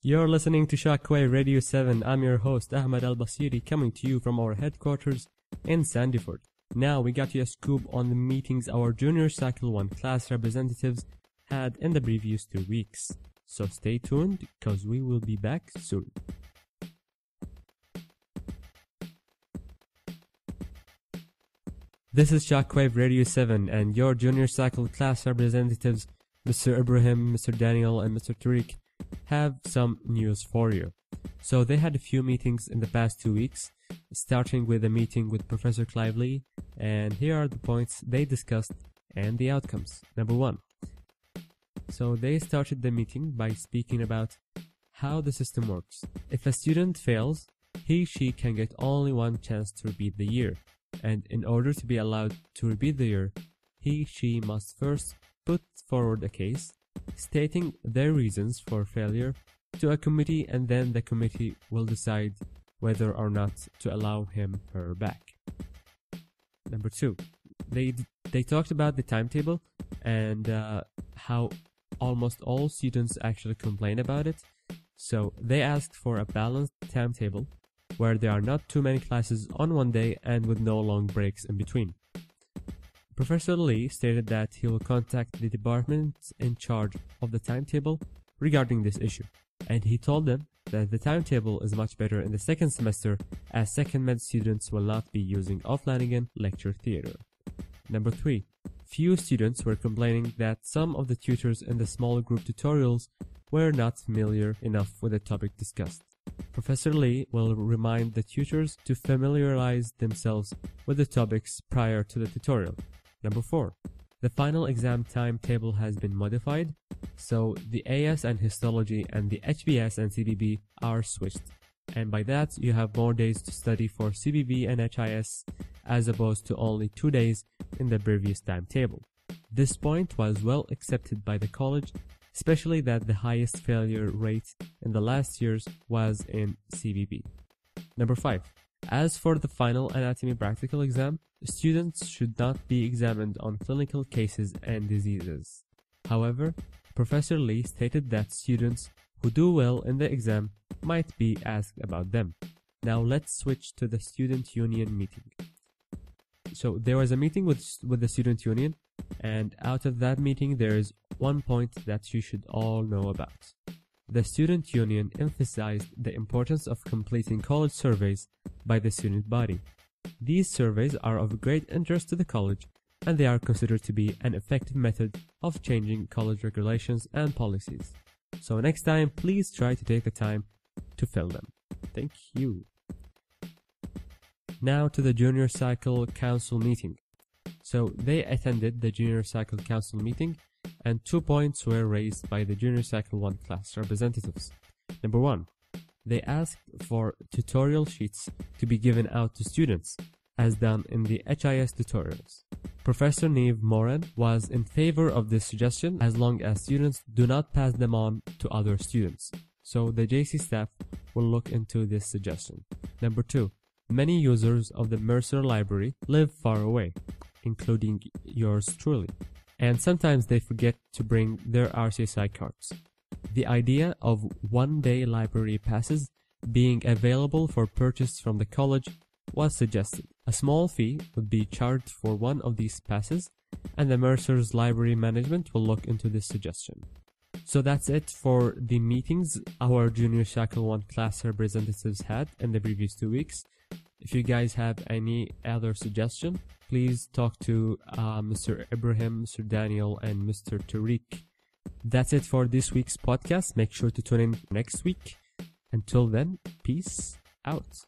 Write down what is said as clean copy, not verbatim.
You're listening to Shockwave Radio 7. I'm your host, Ahmed Al-Basiri, coming to you from our headquarters in Sandyford. Now, we got you a scoop on the meetings our Junior Cycle 1 class representatives had in the previous 2 weeks. So stay tuned, because we will be back soon. This is Shockwave Radio 7, and your Junior Cycle class representatives, Mr. Ibrahim, Mr. Daniel, and Mr. Tariq, have some news for you. So they had a few meetings in the past 2 weeks, starting with a meeting with Professor Clively, and here are the points they discussed and the outcomes. Number 1. So they started the meeting by speaking about how the system works. If a student fails, she can get only one chance to repeat the year. And in order to be allowed to repeat the year, she must first put forward a case stating their reasons for failure to a committee, and then the committee will decide whether or not to allow her back. Number 2, they talked about the timetable and how almost all students actually complain about it. So they asked for a balanced timetable where there are not too many classes on one day and with no long breaks in between. Professor Lee stated that he will contact the department in charge of the timetable regarding this issue, and he told them that the timetable is much better in the second semester, as second med students will not be using offline lecture theater. Number 3, few students were complaining that some of the tutors in the small group tutorials were not familiar enough with the topic discussed. Professor Lee will remind the tutors to familiarize themselves with the topics prior to the tutorial. Number 4, the final exam timetable has been modified, so the AS and Histology and the HBS and CBB are switched, and by that you have more days to study for CBB and HIS as opposed to only 2 days in the previous timetable. This point was well accepted by the college, especially that the highest failure rate in the last years was in CBB. Number 5, as for the final anatomy practical exam, students should not be examined on clinical cases and diseases. However, Professor Lee stated that students who do well in the exam might be asked about them. Now let's switch to the student union meeting. So there was a meeting with the student union, and out of that meeting there is one point that you should all know about. The student union emphasized the importance of completing college surveys by the student body. These surveys are of great interest to the college, and they are considered to be an effective method of changing college regulations and policies. So next time, please try to take the time to fill them. Thank you. Now to the Junior Cycle Council meeting. So they attended the Junior Cycle Council meeting, and 2 points were raised by the Junior Cycle 1 class representatives. Number 1, they asked for tutorial sheets to be given out to students, as done in the HIS tutorials. Professor Neve Moran was in favor of this suggestion as long as students do not pass them on to other students. So the JC staff will look into this suggestion. Number 2, many users of the Mercer library live far away, including yours truly, and sometimes they forget to bring their RCSI cards. The idea of one-day library passes being available for purchase from the college was suggested. A small fee would be charged for one of these passes, and the Mercer's library management will look into this suggestion. So that's it for the meetings our Junior Cycle 1 class representatives had in the previous 2 weeks. If you guys have any other suggestion, please talk to Mr. Ibrahim, Mr. Daniel, and Mr. Tariq. That's it for this week's podcast. Make sure to tune in next week. Until then, peace out.